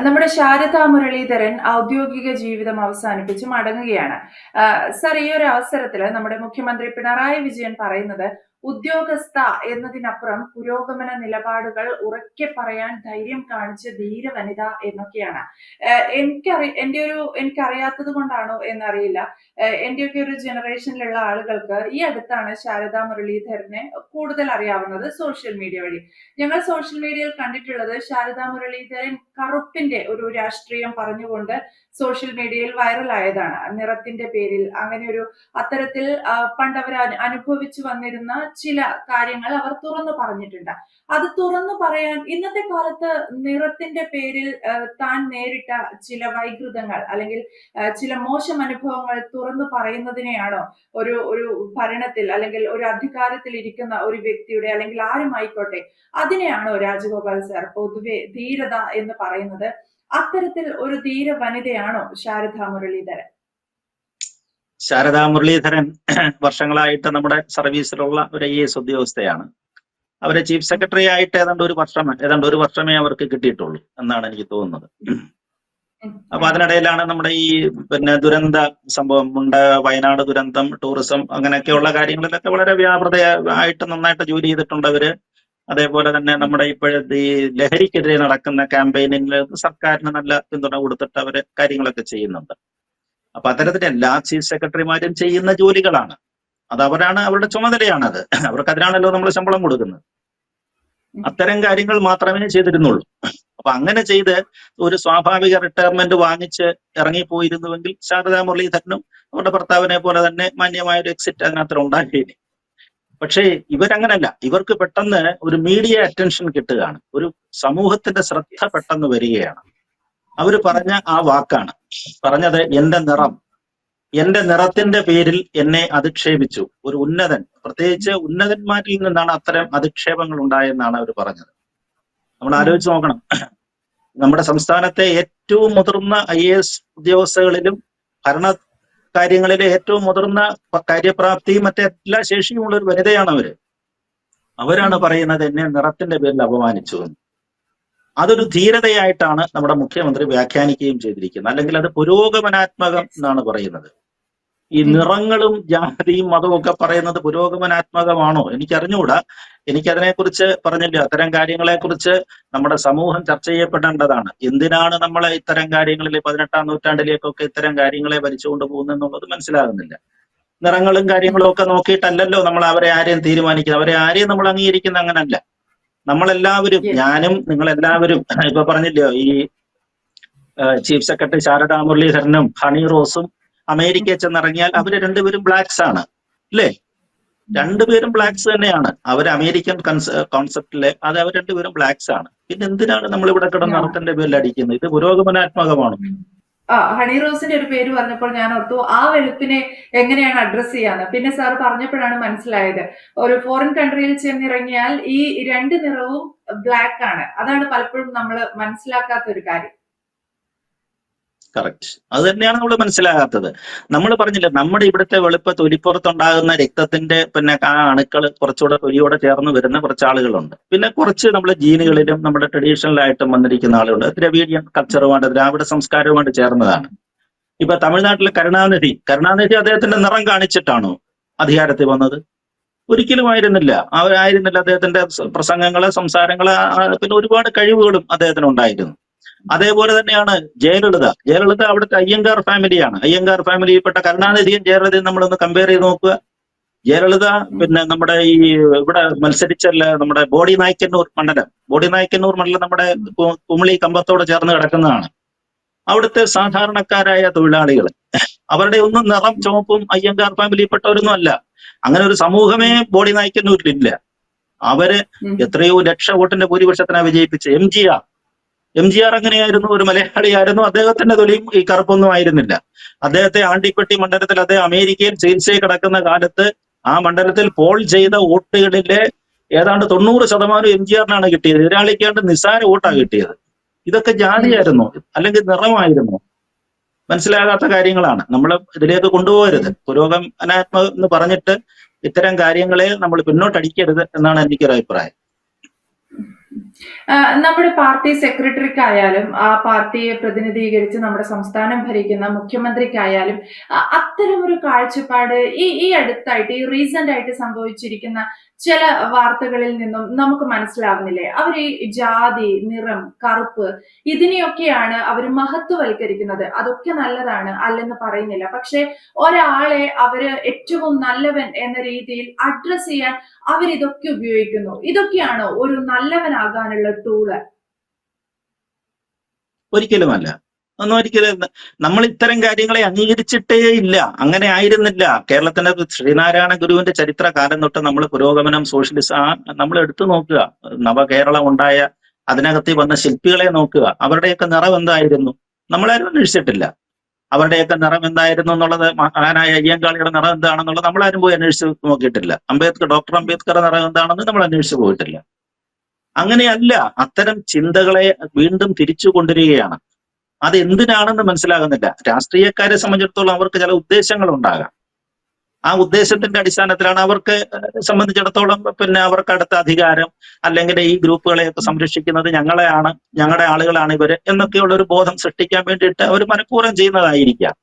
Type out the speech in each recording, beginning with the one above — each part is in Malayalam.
നമ്മുടെ ശാരദ മുരളീധരൻ ഔദ്യോഗിക ജീവിതം അവസാനിപ്പിച്ച് മടങ്ങുകയാണ്. സർ, ഈ ഒരു അവസരത്തിൽ നമ്മുടെ മുഖ്യമന്ത്രി പിണറായി വിജയൻ പറയുന്നത് ഉദ്യോഗസ്ഥ എന്നതിനപ്പുറം പുരോഗമന നിലപാടുകൾ ഉറക്കെ പറയാൻ ധൈര്യം കാണിച്ച ധീര വനിത എന്നൊക്കെയാണ്. എനിക്കറിയാത്തത് കൊണ്ടാണോ എന്നറിയില്ല, എന്റെയൊക്കെ ഒരു ജനറേഷനിലുള്ള ആളുകൾക്ക് ഈ അടുത്താണ് ശാരദ മുരളീധരനെ കൂടുതൽ അറിയാവുന്നത് സോഷ്യൽ മീഡിയ വഴി. ഞങ്ങൾ സോഷ്യൽ മീഡിയയിൽ കണ്ടിട്ടുള്ളത് ശാരദ മുരളീധരൻ കറുപ്പിന്റെ ഒരു രാഷ്ട്രീയം പറഞ്ഞുകൊണ്ട് സോഷ്യൽ മീഡിയയിൽ വൈറലായതാണ്. നിറത്തിന്റെ പേരിൽ അങ്ങനെ ഒരു അത്തരത്തിൽ പണ്ട് അവർ അനുഭവിച്ചു വന്നിരുന്ന ചില കാര്യങ്ങൾ അവർ തുറന്നു പറഞ്ഞിട്ടുണ്ട്. അത് തുറന്നു പറയാൻ ഇന്നത്തെ കാലത്ത് നിറത്തിന്റെ പേരിൽ താൻ നേരിട്ട ചില വൈകൃതങ്ങൾ അല്ലെങ്കിൽ ചില മോശം അനുഭവങ്ങൾ തുറന്നു പറയുന്നതിനെയാണോ ഒരു ഒരു ഭരണത്തിൽ അല്ലെങ്കിൽ ഒരു അധികാരത്തിൽ ഇരിക്കുന്ന ഒരു വ്യക്തിയുടെ അല്ലെങ്കിൽ ആരുമായിക്കോട്ടെ അതിനെയാണോ രാജഗോപാൽ സാർ പൊതുവെ ധീരത എന്ന് പറയുന്നത്? അത്തരത്തിൽ ഒരു ധീര വനിതയാണോ ശാരദ മുരളീധരൻ? ശാരദ മുരളീധരൻ വർഷങ്ങളായിട്ട് നമ്മുടെ സർവീസിലുള്ള ഒരു IAS ഉദ്യോഗസ്ഥയാണ്. അവരെ ചീഫ് സെക്രട്ടറി ആയിട്ട് ഏതാണ്ട് ഒരു വർഷമേ അവർക്ക് കിട്ടിയിട്ടുള്ളൂ എന്നാണ് എനിക്ക് തോന്നുന്നത്. അപ്പൊ അതിനിടയിലാണ് നമ്മുടെ ഈ ദുരന്ത സംഭവം ഉണ്ട്, വയനാട് ദുരന്തം, ടൂറിസം, അങ്ങനെയൊക്കെയുള്ള കാര്യങ്ങളിലൊക്കെ വളരെ വ്യാപൃതയായിട്ട് നന്നായിട്ട് ജോലി ചെയ്തിട്ടുണ്ട് അവര്. അതേപോലെ തന്നെ നമ്മുടെ ഇപ്പോഴത്തെ ഈ ലഹരിക്കെതിരെ നടക്കുന്ന ക്യാമ്പയിനിൽ സർക്കാരിന് നല്ല പിന്തുണ കൊടുത്തിട്ട് അവര് കാര്യങ്ങളൊക്കെ ചെയ്യുന്നുണ്ട്. അപ്പൊ അത്തരത്തിൽ എല്ലാ ചീഫ് സെക്രട്ടറിമാരും ചെയ്യുന്ന ജോലികളാണ് അത്, അവരുടെ ചുമതലയാണത്. അവർക്ക് അതിനാണല്ലോ നമ്മൾ ശമ്പളം കൊടുക്കുന്നത്. അത്തരം കാര്യങ്ങൾ മാത്രമേ ചെയ്തിരുന്നുള്ളൂ. അപ്പൊ അങ്ങനെ ചെയ്ത് ഒരു സ്വാഭാവിക റിട്ടയർമെന്റ് വാങ്ങിച്ച് ഇറങ്ങിപ്പോയിരുന്നുവെങ്കിൽ ശാരദ മുരളീധരനും അവരുടെ ഭർത്താവിനെ പോലെ തന്നെ മാന്യമായ ഒരു എക്സിറ്റ് അതിനകത്ത് ഉണ്ടാക്കിയേനെ. പക്ഷേ ഇവരങ്ങനല്ല. ഇവർക്ക് പെട്ടെന്ന് ഒരു മീഡിയ അറ്റൻഷൻ കിട്ടുകയാണ്, ഒരു സമൂഹത്തിന്റെ ശ്രദ്ധ പെട്ടെന്ന് വരികയാണ്. അവര് പറഞ്ഞ ആ വാക്കാണ് പറഞ്ഞത്, എന്റെ നിറത്തിന്റെ പേരിൽ എന്നെ അധിക്ഷേപിച്ചു ഒരു ഉന്നതൻ. പ്രത്യേകിച്ച് ഉന്നതന്മാരിൽ നിന്നാണ് അത്തരം അധിക്ഷേപങ്ങൾ ഉണ്ടായെന്നാണ് അവർ പറഞ്ഞത്. നമ്മൾ ആലോചിച്ച് നോക്കണം, നമ്മുടെ സംസ്ഥാനത്തെ ഏറ്റവും മുതിർന്ന IAS ഉദ്യോഗസ്ഥകളിലും ഭരണ കാര്യങ്ങളിലെ ഏറ്റവും മുതിർന്ന കാര്യപ്രാപ്തിയും മറ്റെല്ലാ ശേഷിയുമുള്ള ഒരു വനിതയാണ് അവരാണ് പറയുന്നത് എന്നെ നിറത്തിന്റെ പേരിൽ അപമാനിച്ചു എന്ന്. അതൊരു ധീരതയായിട്ടാണ് നമ്മുടെ മുഖ്യമന്ത്രി വ്യാഖ്യാനിക്കുകയും ചെയ്തിരിക്കുന്നത്. അല്ലെങ്കിൽ അത് പുരോഗമനാത്മകം എന്നാണ് പറയുന്നത്. ഈ നിറങ്ങളും ജാതിയും മതവും ഒക്കെ പറയുന്നത് പുരോഗമനാത്മകമാണോ എനിക്കറിഞ്ഞുകൂടാ. എനിക്കതിനെക്കുറിച്ച് പറഞ്ഞില്ല. അത്തരം കാര്യങ്ങളെക്കുറിച്ച് നമ്മുടെ സമൂഹം ചർച്ച ചെയ്യപ്പെടേണ്ടതാണ്. എന്തിനാണ് നമ്മൾ ഇത്തരം കാര്യങ്ങളിൽ 18ാം നൂറ്റാണ്ടിലേക്കൊക്കെ ഇത്തരം കാര്യങ്ങളെ ഭരിച്ചുകൊണ്ട് പോകുന്നെന്നുള്ളത് മനസ്സിലാകുന്നില്ല. നിറങ്ങളും കാര്യങ്ങളും ഒക്കെ നോക്കിയിട്ടല്ലല്ലോ നമ്മൾ അവരെ ആരെയും തീരുമാനിക്കുന്നത്. അവരെ ആരെയും നമ്മൾ അംഗീകരിക്കുന്ന അങ്ങനല്ല. നമ്മളെല്ലാവരും, ഞാനും നിങ്ങളെല്ലാവരും ഇപ്പൊ പറഞ്ഞില്ലയോ, ഈ ചീഫ് സെക്രട്ടറി ശാരദ മുരളീധരനും ഹണി റോസും അമേരിക്കയിൽ ചെന്നിറങ്ങിയാൽ അവര് രണ്ടുപേരും ബ്ലാക്സ് ആണ് അല്ലേ? രണ്ടുപേരും ബ്ലാക്സ് തന്നെയാണ്. അവർ അമേരിക്കൻ കോൺസെപ്റ്റിലെ അത് അവർ രണ്ടുപേരും ബ്ലാക്സ് ആണ്. പിന്നെ എന്തിനാണ് നമ്മൾ ഇവിടെ കിടന്ന് നിറത്തിന്റെ പേരിൽ അടിക്കുന്നത്? ഇത് പുരോഗമനാത്മകമാണോ? ഹണി റോസിന്റെ ഒരു പേര് പറഞ്ഞപ്പോൾ ഞാൻ ഓർത്തു ആ വെളുപ്പിനെ എങ്ങനെയാണ് അഡ്രസ് ചെയ്യാന്ന്. പിന്നെ സാർ പറഞ്ഞപ്പോഴാണ് മനസ്സിലായത്, ഒരു ഫോറിൻ കൺട്രിയിൽ ചെന്നിറങ്ങിയാൽ ഈ രണ്ട് നിറവും ബ്ലാക്ക് ആണ്. അതാണ് പലപ്പോഴും നമ്മൾ മനസ്സിലാക്കാത്ത ഒരു കാര്യം. കറക്റ്റ്, അത് തന്നെയാണ് നമ്മൾ മനസ്സിലാകാത്തത്. നമ്മൾ പറഞ്ഞില്ല, നമ്മുടെ ഇവിടുത്തെ വെളുപ്പ് തൊലിപ്പുറത്തുണ്ടാകുന്ന രക്തത്തിന്റെ ആ അണുക്കൾ കുറച്ചുകൂടെ തൊലിയോടെ ചേർന്ന് വരുന്ന കുറച്ച് ആളുകളുണ്ട്. പിന്നെ കുറച്ച് നമ്മുടെ ജീനുകളിലും നമ്മുടെ ട്രഡീഷണലായിട്ടും വന്നിരിക്കുന്ന ആളുകളുണ്ട്. ദ്രവീഡിയൻ കൾച്ചറുമായിട്ട്, ദ്രാവിഡ സംസ്കാരവുമായിട്ട് ചേർന്നതാണ്. ഇപ്പൊ തമിഴ്നാട്ടിലെ കരുണാനിധി അദ്ദേഹത്തിന്റെ നിറം കാണിച്ചിട്ടാണോ അധികാരത്തിൽ വന്നത്? ഒരിക്കലും ആയിരുന്നില്ല. അദ്ദേഹത്തിന്റെ പ്രസംഗങ്ങള്, സംസാരങ്ങള്, പിന്നെ ഒരുപാട് കഴിവുകളും അദ്ദേഹത്തിന് ഉണ്ടായിരുന്നു. അതേപോലെ തന്നെയാണ് ജയലളിത അവിടുത്തെ അയ്യങ്കാർ ഫാമിലിയാണ്. അയ്യങ്കാർ ഫാമിലിയിൽപ്പെട്ട കരുണാനിധിയും ജയലളിതയും നമ്മളൊന്ന് കമ്പയർ ചെയ്ത് നോക്കുക. ജയലളിത പിന്നെ നമ്മുടെ ഈ ഇവിടെ മത്സരിച്ചല്ല, നമ്മുടെ ബോഡി നായ്ക്കന്നൂർ മണ്ഡലം നമ്മുടെ കുമളി കമ്പത്തോട് ചേർന്ന് കിടക്കുന്നതാണ്. അവിടുത്തെ സാധാരണക്കാരായ തൊഴിലാളികൾ, അവരുടെ ഒന്നും നിറം ചുവപ്പും അയ്യങ്കാർ ഫാമിലിയിൽപ്പെട്ടവരൊന്നും അല്ല. അങ്ങനെ ഒരു സമൂഹമേ ബോഡി നായ്ക്കന്നൂരിലില്ല. അവര് എത്രയോ ലക്ഷ വോട്ടിന്റെ ഭൂരിപക്ഷത്തിനാണ് വിജയിപ്പിച്ച്. MGR അങ്ങനെയായിരുന്നു, ഒരു മലയാളിയായിരുന്നു. അദ്ദേഹത്തിന്റെ തൊലിയും ഈ കറുപ്പൊന്നും ആയിരുന്നില്ല. അദ്ദേഹത്തെ ആണ്ടിപ്പെട്ടി മണ്ഡലത്തിൽ അദ്ദേഹം അമേരിക്കയിൽ ചികിത്സയിൽ കിടക്കുന്ന കാലത്ത് ആ മണ്ഡലത്തിൽ പോൾ ചെയ്ത വോട്ടുകളിലെ ഏതാണ്ട് 90% MGRനാണ് കിട്ടിയത്. എതിരാളിക്കാണ്ട് നിസ്സാര വോട്ടാണ് കിട്ടിയത്. ഇതൊക്കെ ജാതിയായിരുന്നു അല്ലെങ്കിൽ നിറമായിരുന്നു? മനസ്സിലാകാത്ത കാര്യങ്ങളാണ്. നമ്മൾ ഇതിലേക്ക് കൊണ്ടുപോകരുത്. പുരോഗമനാത്മകം എന്ന് പറഞ്ഞിട്ട് ഇത്തരം കാര്യങ്ങളെ നമ്മൾ പിന്നോട്ടടിക്കരുത് എന്നാണ് എനിക്കൊരു അഭിപ്രായം. നമ്മുടെ പാർട്ടി സെക്രട്ടറിക്കായാലും, ആ പാർട്ടിയെ പ്രതിനിധീകരിച്ച് നമ്മുടെ സംസ്ഥാനം ഭരിക്കുന്ന മുഖ്യമന്ത്രിക്കായാലും അത്തരമൊരു കാഴ്ചപ്പാട് ഈ ഈ അടുത്തായിട്ട്, ഈ റീസെന്റ് ആയിട്ട് സംഭവിച്ചിരിക്കുന്ന ചില വാർത്തകളിൽ നിന്നും നമുക്ക് മനസ്സിലാവുന്നില്ലേ? അവര് ഈ ജാതി, നിറം, കറുപ്പ് ഇതിനെയൊക്കെയാണ് അവര് മഹത്വവൽക്കരിക്കുന്നത്. അതൊക്കെ നല്ലതാണ്, അല്ലെന്ന് പറയുന്നില്ല. പക്ഷേ ഒരാളെ അവര് ഏറ്റവും നല്ലവൻ എന്ന രീതിയിൽ അഡ്രസ് ചെയ്യാൻ അവരിതൊക്കെ ഉപയോഗിക്കുന്നു. ഇതൊക്കെയാണോ ഒരു നല്ലവനാകാനുള്ള ടൂള്? ഒരിക്കലുമല്ല. ഒന്നും ഒരിക്കലും നമ്മൾ ഇത്തരം കാര്യങ്ങളെ അംഗീകരിച്ചിട്ടേ ഇല്ല. അങ്ങനെ ആയിരുന്നില്ല. കേരളത്തിന്റെ ശ്രീനാരായണ ഗുരുവിന്റെ ചരിത്ര കാലം തൊട്ട് നമ്മൾ പുരോഗമനം, സോഷ്യലിസം നമ്മൾ എടുത്തു നോക്കുക. നവകേരളം ഉണ്ടായ അതിനകത്ത് വന്ന ശില്പികളെ നോക്കുക. അവരുടെയൊക്കെ നിറം എന്തായിരുന്നു? നമ്മളാരും അന്വേഷിച്ചിട്ടില്ല. അവരുടെയൊക്കെ നിറം എന്തായിരുന്നു എന്നുള്ളത്, മഹാനായ അയ്യങ്കാളിയുടെ നിറം എന്താണെന്നുള്ളത് നമ്മളാരും പോയി അന്വേഷിച്ച് നോക്കിയിട്ടില്ല. ഡോക്ടർ അംബേദ്കറുടെ നിറം എന്താണെന്ന് നമ്മൾ അന്വേഷിച്ച് പോയിട്ടില്ല. അങ്ങനെയല്ല. അത്തരം ചിന്തകളെ വീണ്ടും തിരിച്ചു കൊണ്ടുവരികയാണ്. അത് എന്തിനാണെന്ന് മനസ്സിലാകുന്നില്ല. രാഷ്ട്രീയക്കാരെ സംബന്ധിച്ചിടത്തോളം അവർക്ക് ചില ഉദ്ദേശങ്ങൾ ഉണ്ടാകാം. ആ ഉദ്ദേശത്തിന്റെ അടിസ്ഥാനത്തിലാണ് അവർക്ക് സംബന്ധിച്ചിടത്തോളം അവർക്ക് അടുത്ത അധികാരം, അല്ലെങ്കിൽ ഈ ഗ്രൂപ്പുകളെയൊക്കെ സംരക്ഷിക്കുന്നത് ഞങ്ങളുടെ ആളുകളാണ് ഇവര് എന്നൊക്കെയുള്ള ഒരു ബോധം സൃഷ്ടിക്കാൻ വേണ്ടിയിട്ട് അവർ മനഃപൂർവ്വം ചെയ്യുന്നതായിരിക്കാം.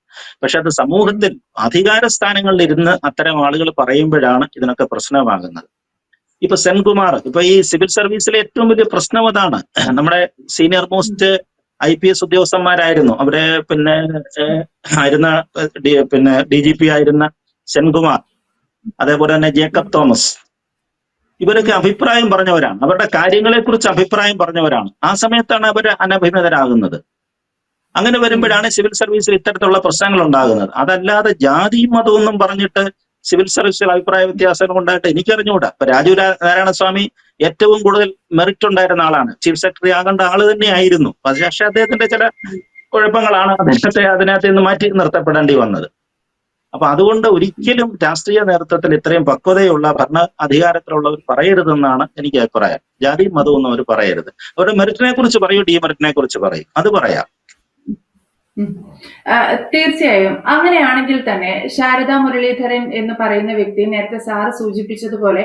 പക്ഷെ അത് സമൂഹത്തിൽ അധികാര സ്ഥാനങ്ങളിൽ ഇരുന്ന് അത്തരം ആളുകൾ പറയുമ്പോഴാണ് ഇതിനൊക്കെ പ്രശ്നമാകുന്നത്. ഇപ്പൊ സെൻകുമാർ, ഇപ്പൊ ഈ സിവിൽ സർവീസിലെ ഏറ്റവും വലിയ പ്രശ്നം അതാണ്. നമ്മുടെ സീനിയർ മോസ്റ്റ് IPS ഉദ്യോഗസ്ഥന്മാരായിരുന്നു. അവരെ ആയിരുന്ന DGP ആയിരുന്ന സെൻകുമാർ, അതേപോലെ തന്നെ ജേക്കബ് തോമസ്, ഇവരൊക്കെ അഭിപ്രായം പറഞ്ഞവരാണ്. അവരുടെ കാര്യങ്ങളെ കുറിച്ച് അഭിപ്രായം പറഞ്ഞവരാണ്. ആ സമയത്താണ് അവർ അനഭിമതരാകുന്നത്. അങ്ങനെ വരുമ്പോഴാണ് സിവിൽ സർവീസിൽ ഇത്തരത്തിലുള്ള പ്രശ്നങ്ങൾ ഉണ്ടാകുന്നത്. അതല്ലാതെ ജാതിയും മതമൊന്നും പറഞ്ഞിട്ട് സിവിൽ സർവീസിൽ അഭിപ്രായ വ്യത്യാസങ്ങൾ ഉണ്ടായിട്ട് എനിക്കറിഞ്ഞുകൂടാ. ഇപ്പൊ രാജു നാരായണസ്വാമി ഏറ്റവും കൂടുതൽ മെറിറ്റ് ഉണ്ടായിരുന്ന ആളാണ്. ചീഫ് സെക്രട്ടറി ആകേണ്ട ആള് തന്നെയായിരുന്നു. പക്ഷേ അദ്ദേഹത്തിന്റെ ചില കുഴപ്പങ്ങളാണ് അദ്ദേഹത്തെ അതിനകത്ത് നിന്ന് മാറ്റി നിർത്തപ്പെടേണ്ടി വന്നത്. അപ്പൊ അതുകൊണ്ട് ഒരിക്കലും രാഷ്ട്രീയ നേതൃത്വത്തിൽ ഇത്രയും പക്വതയുള്ള ഭരണ അധികാരത്തിലുള്ളവർ പറയരുതെന്നാണ് എനിക്ക് അഭിപ്രായം. ജാതിയും മതമൊന്നും അവർ പറയരുത്. അവരുടെ മെറിറ്റിനെ കുറിച്ച് പറയൂ, ഡിമെറിറ്റിനെ കുറിച്ച് പറയും, അത് പറയാം. തീർച്ചയായും. അങ്ങനെയാണെങ്കിൽ തന്നെ ശാരദാ മുരളീധരൻ എന്ന് പറയുന്ന വ്യക്തി, നേരത്തെ സാറ് സൂചിപ്പിച്ചതുപോലെ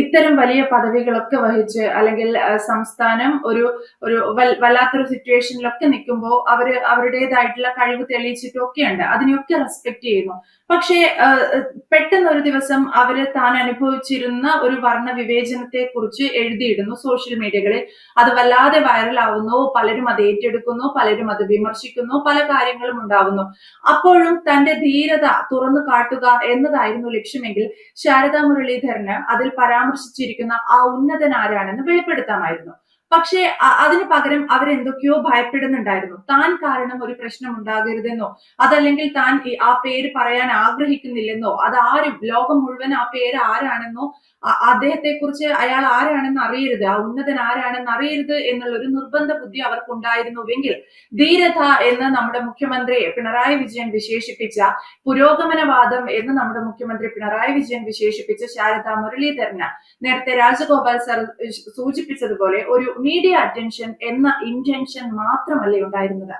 ഇത്തരം വലിയ പദവികളൊക്കെ വഹിച്ച്, അല്ലെങ്കിൽ സംസ്ഥാനം ഒരു ഒരു വല്ലാത്തൊരു സിറ്റുവേഷനിലൊക്കെ നിൽക്കുമ്പോൾ അവരുടേതായിട്ടുള്ള കഴിവ് തെളിയിച്ചിട്ടും ഒക്കെയുണ്ട്. അതിനെയൊക്കെ റെസ്പെക്ട് ചെയ്യുന്നു. പക്ഷേ പെട്ടെന്ന് ഒരു ദിവസം താൻ അനുഭവിച്ചിരുന്ന ഒരു വർണ്ണ വിവേചനത്തെ കുറിച്ച് എഴുതിയിടുന്നു സോഷ്യൽ മീഡിയകളിൽ. അത് വല്ലാതെ വൈറലാവുന്നു. പലരും അത് ഏറ്റെടുക്കുന്നു, പലരും അത് വിമർശിക്കുന്നു, പല കാര്യങ്ങളും ഉണ്ടാവുന്നു. അപ്പോഴും തന്റെ ധീരത തുറന്നു കാട്ടുക എന്നതായിരുന്നു ലക്ഷ്യമെങ്കിൽ ശാരദാ മുരളീധരന് അതിൽ പരാമർശിച്ചിരിക്കുന്ന ആ ഉന്നതൻ ആരാണെന്ന് വെളിപ്പെടുത്താമായിരുന്നു. പക്ഷേ അതിന് പകരം അവരെന്തൊക്കെയോ ഭയപ്പെടുന്നുണ്ടായിരുന്നു. താൻ കാരണം ഒരു പ്രശ്നം ഉണ്ടാകരുതെന്നോ, അതല്ലെങ്കിൽ താൻ ആ പേര് പറയാൻ ആഗ്രഹിക്കുന്നില്ലെന്നോ, ലോകം മുഴുവൻ ആ പേര് ആരാണെന്നോ, അദ്ദേഹത്തെ കുറിച്ച് അയാൾ ആരാണെന്ന് അറിയരുത്, ആ ഉന്നതൻ ആരാണെന്ന് അറിയരുത് എന്നുള്ള ഒരു നിർബന്ധ ബുദ്ധി അവർക്കുണ്ടായിരുന്നുവെങ്കിൽ ധീരത എന്ന് നമ്മുടെ മുഖ്യമന്ത്രി പിണറായി വിജയൻ വിശേഷിപ്പിച്ച, പുരോഗമനവാദം എന്ന് നമ്മുടെ മുഖ്യമന്ത്രി പിണറായി വിജയൻ വിശേഷിപ്പിച്ച ശാരദാ മുരളീധരന് നേരത്തെ രാജഗോപാൽ സർ സൂചിപ്പിച്ചതുപോലെ ഒരു മീഡിയ അറ്റൻഷൻ എന്ന ഇന്റൻഷൻ മാത്രമല്ലേ ഉണ്ടായിരുന്നത്?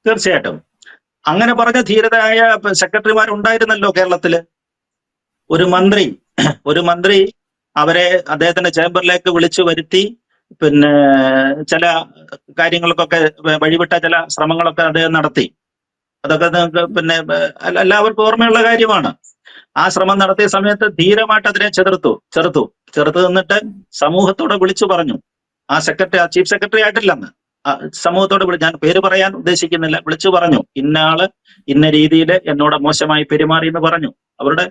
തീർച്ചയായിട്ടും അങ്ങനെ പറഞ്ഞ ധീരതയായ സെക്രട്ടറിമാർ ഉണ്ടായിരുന്നല്ലോ കേരളത്തില്. ഒരു മന്ത്രി അവരെ അദ്ദേഹത്തിന്റെ ചേംബറിലേക്ക് വിളിച്ചു വരുത്തി ചില കാര്യങ്ങൾക്കൊക്കെ വഴിവിട്ട ചില ശ്രമങ്ങളൊക്കെ അദ്ദേഹം നടത്തി. അതൊക്കെ എല്ലാവർക്കും ഓർമ്മയുള്ള കാര്യമാണ്. ആ ശ്രമം നടത്തിയ സമയത്ത് ധീരമായിട്ട് അതിനെ ചെറുത്തു നിന്നിട്ട് സമൂഹത്തോടെ വിളിച്ചു പറഞ്ഞു. ആ ചീഫ് സെക്രട്ടറി ആയിട്ടില്ലെന്ന് സമൂഹത്തോട് ഞാൻ പേര് പറയാൻ ഉദ്ദേശിക്കുന്നില്ല, വിളിച്ചു പറഞ്ഞു, ഇന്നയാള് ഇന്ന രീതിയിൽ എന്നോട് മോശമായി പെരുമാറി എന്ന് പറഞ്ഞു. അവരുടെ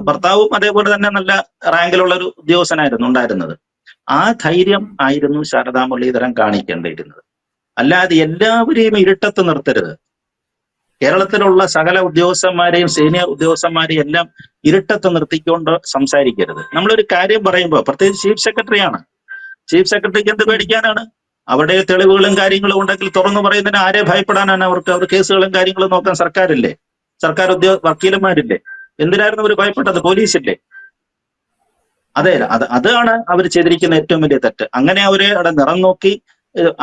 ഭർത്താവും അതേപോലെ തന്നെ നല്ല റാങ്കിലുള്ള ഒരു ഉദ്യോഗസ്ഥനായിരുന്നു ഉണ്ടായിരുന്നത്. ആ ധൈര്യം ആയിരുന്നു ശാരദാ മുരളീധരൻ കാണിക്കേണ്ടിയിരുന്നത്. അല്ലാതെ എല്ലാവരെയും ഇരുട്ടത്ത് നിർത്തരുത്. കേരളത്തിലുള്ള സകല ഉദ്യോഗസ്ഥന്മാരെയും സീനിയർ ഉദ്യോഗസ്ഥന്മാരെയും എല്ലാം ഇരുട്ടത്ത് നിർത്തിക്കൊണ്ട് സംസാരിക്കരുത്. നമ്മളൊരു കാര്യം പറയുമ്പോൾ, പ്രത്യേകിച്ച് ചീഫ് സെക്രട്ടറിക്ക് എന്ത് പേടിക്കാനാണ്? അവിടെ തെളിവുകളും കാര്യങ്ങളും ഉണ്ടെങ്കിൽ തുറന്നു പറയുന്നതിന് ആരെ ഭയപ്പെടാനാണ്? അവർ കേസുകളും കാര്യങ്ങളും നോക്കാൻ സർക്കാരില്ലേ, സർക്കാർ വക്കീലന്മാരില്ലേ? എന്തിനായിരുന്നു അവർ ഭയപ്പെട്ടത്? പോലീസില്ലേ? അതെ, അതാണ് അവർ ചെയ്തിരിക്കുന്ന ഏറ്റവും വലിയ തെറ്റ്. അങ്ങനെ അവരെ അവിടെ നിറം നോക്കി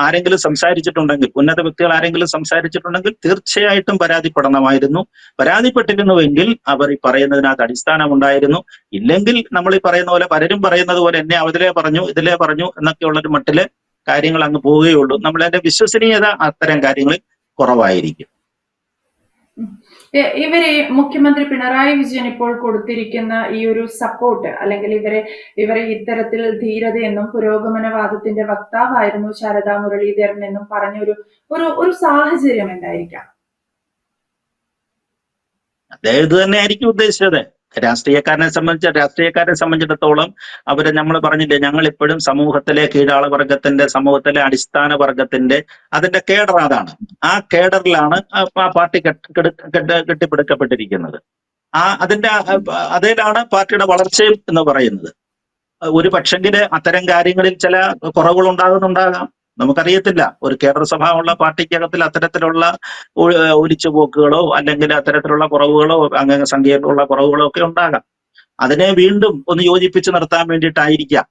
ആരെങ്കിലും സംസാരിച്ചിട്ടുണ്ടെങ്കിൽ, ഉന്നത വ്യക്തികൾ ആരെങ്കിലും സംസാരിച്ചിട്ടുണ്ടെങ്കിൽ തീർച്ചയായിട്ടും പരാതിപ്പെടണമായിരുന്നു. പരാതിപ്പെട്ടിരുന്നുവെങ്കിൽ അവർ ഈ പറയുന്നതിനകത്ത് അടിസ്ഥാനമുണ്ടായിരുന്നു. ഇല്ലെങ്കിൽ നമ്മൾ ഈ പറയുന്ന പോലെ, പലരും പറയുന്നത് പോലെ എന്നെ അതിലേ പറഞ്ഞു ഇതിലേ പറഞ്ഞു എന്നൊക്കെയുള്ളൊരു മട്ടില് കാര്യങ്ങൾ അങ്ങ് പോവുകയുള്ളൂ. നമ്മളതിന്റെ വിശ്വസനീയത അത്തരം കാര്യങ്ങളിൽ കുറവായിരിക്കും. ഇവരെ മുഖ്യമന്ത്രി പിണറായി വിജയൻ ഇപ്പോൾ കൊടുത്തിരിക്കുന്ന ഈ ഒരു സപ്പോർട്ട്, അല്ലെങ്കിൽ ഇവരെ ഇത്തരത്തിൽ ധീരതയെന്നും പുരോഗമനവാദത്തിന്റെ വക്താവായിരുന്നു ശാരദാ മുരളീധരൻ എന്നും പറഞ്ഞ ഒരു സാഹചര്യം എന്തായിരിക്കാം? അദ്ദേഹം ഇത് തന്നെ ആയിരിക്കും ഉദ്ദേശിച്ചത്. രാഷ്ട്രീയക്കാരെ സംബന്ധിച്ചിടത്തോളം അവര് നമ്മൾ പറഞ്ഞില്ലേ, ഞങ്ങൾ ഇപ്പോഴും സമൂഹത്തിലെ കീഴാള വർഗത്തിന്റെ, സമൂഹത്തിലെ അടിസ്ഥാന വർഗത്തിന്റെ അതിന്റെ കേഡർ അതാണ്. ആ കേഡറിലാണ് ആ പാർട്ടി കെട്ടിപ്പടുക്കപ്പെട്ടിരിക്കുന്നത്. അതിലാണ് പാർട്ടിയുടെ വളർച്ചയും എന്ന് പറയുന്നത്. ഒരു പക്ഷെങ്കില് അത്തരം കാര്യങ്ങളിൽ ചില കുറവുകൾ ഉണ്ടാകുന്നുണ്ടാകാം, നമുക്കറിയത്തില്ല. ഒരു കേഡർ സ്വഭാവമുള്ള പാർട്ടിക്കകത്തിൽ അത്തരത്തിലുള്ള ഒലിച്ചുപോക്കുകളോ അല്ലെങ്കിൽ അത്തരത്തിലുള്ള കുറവുകളോ അംഗസംഖ്യയിലുള്ള കുറവുകളോ ഒക്കെ ഉണ്ടാകാം. അതിനെ വീണ്ടും ഒന്ന് യോജിപ്പിച്ച് നിർത്താൻ വേണ്ടിയിട്ടായിരിക്കാം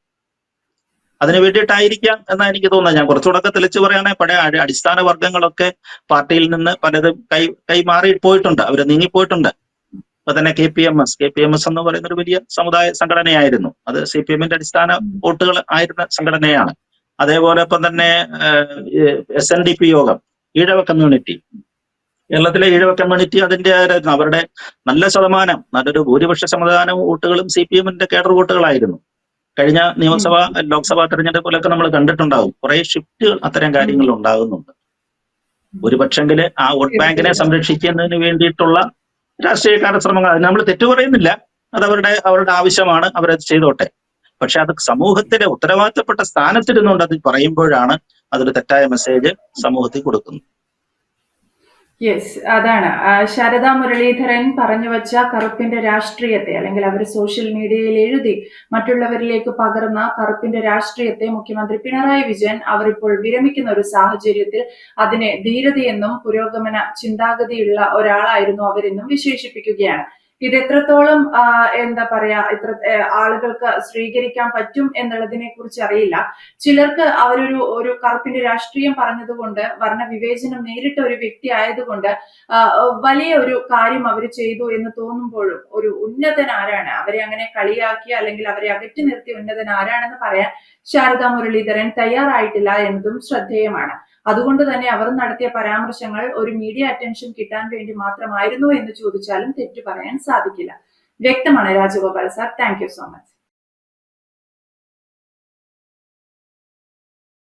എന്നാണ് എനിക്ക് തോന്നുന്നത്. ഞാൻ കുറച്ചുകൂടെ തെളിച്ചു പറയുകയാണെങ്കിൽ, പഴയ അടിസ്ഥാന വർഗങ്ങളൊക്കെ പാർട്ടിയിൽ നിന്ന് പലതും കൈമാറി പോയിട്ടുണ്ട്, അവര് നീങ്ങിപ്പോയിട്ടുണ്ട്. ഇപ്പൊ തന്നെ കെ പി എം എസ് എന്ന് പറയുന്ന ഒരു വലിയ സമുദായ സംഘടനയായിരുന്നു. അത് CPM അടിസ്ഥാന വോട്ടുകൾ ആയിരുന്ന സംഘടനയാണ്. അതേപോലെ ഇപ്പം തന്നെ SNDP യോഗം, ഈഴവ കമ്മ്യൂണിറ്റി, കേരളത്തിലെ ഈഴവ കമ്മ്യൂണിറ്റി അതിന്റെ അവരുടെ നല്ലൊരു ഭൂരിപക്ഷ ശതമാനം വോട്ടുകളും CPM കേഡർ വോട്ടുകളായിരുന്നു. കഴിഞ്ഞ നിയമസഭ ലോക്സഭാ തെരഞ്ഞെടുപ്പിലൊക്കെ നമ്മൾ കണ്ടിട്ടുണ്ടാവും, കുറെ ഷിഫ്റ്റുകൾ അത്തരം കാര്യങ്ങളിൽ ഉണ്ടാകുന്നുണ്ട്. ഒരു പക്ഷെങ്കില് ആ വോട്ട് ബാങ്കിനെ സംരക്ഷിക്കുന്നതിന് വേണ്ടിയിട്ടുള്ള രാഷ്ട്രീയക്കാരുടെ ശ്രമങ്ങൾ, അത് നമ്മൾ തെറ്റു പറയുന്നില്ല, അത് അവരുടെ ആവശ്യമാണ്, അവരത് ചെയ്തോട്ടെ. പക്ഷെ അത് സമൂഹത്തിലെ ഉത്തരവാദിത്തപ്പെട്ട സ്ഥാനത്തിരുന്നുകൊണ്ട് അത് പറയുമ്പോഴാണ് അതൊരു തെറ്റായ മെസ്സേജ് സമൂഹത്തിൽ കൊടുക്കുന്നത്. യെസ്, അതാണ് ശാരദാ മുരളീധരൻ പറഞ്ഞു വച്ച കറുപ്പിന്റെ രാഷ്ട്രീയത്തെ, അല്ലെങ്കിൽ അവർ സോഷ്യൽ മീഡിയയിൽ എഴുതി മറ്റുള്ളവരിലേക്ക് പകർന്ന കറുപ്പിന്റെ രാഷ്ട്രീയത്തെ മുഖ്യമന്ത്രി പിണറായി വിജയൻ അവർ ഇപ്പോൾ വിരമിക്കുന്ന ഒരു സാഹചര്യത്തിൽ അതിനെ ധീരതയെന്നും പുരോഗമന ചിന്താഗതിയുള്ള ഒരാളായിരുന്നു അവരെന്നും വിശേഷിപ്പിക്കുകയാണ്. ഇത് എത്രത്തോളം എന്താ പറയാ, ആളുകൾക്ക് സ്വീകരിക്കാൻ പറ്റും എന്നുള്ളതിനെ കുറിച്ച് അറിയില്ല. ചിലർക്ക് ഒരു കറുപ്പിന്റെ രാഷ്ട്രീയം പറഞ്ഞതുകൊണ്ട്, വർണ്ണവിവേചനം നേരിട്ട ഒരു വ്യക്തി ആയതുകൊണ്ട് വലിയ ഒരു കാര്യം അവർ ചെയ്തു എന്ന് തോന്നുമ്പോഴും, ഒരു ഉന്നതൻ ആരാണ്, അവരെ അങ്ങനെ കളിയാക്കി അല്ലെങ്കിൽ അവരെ അകറ്റി നിർത്തിയ ഉന്നതൻ ആരാണെന്ന് പറയാൻ ശാരദാ മുരളീധരൻ തയ്യാറായിട്ടില്ല എന്നതും ശ്രദ്ധേയമാണ്. അതുകൊണ്ട് തന്നെ അവർ നടത്തിയ പരാമർശങ്ങൾ ഒരു മീഡിയ അറ്റൻഷൻ കിട്ടാൻ വേണ്ടി മാത്രമായിരുന്നു എന്ന് ചോദിച്ചാലും തെറ്റു പറയാൻ സാധിക്കില്ല. വ്യക്തമാണ് Rajagopal sir. Thank you so much.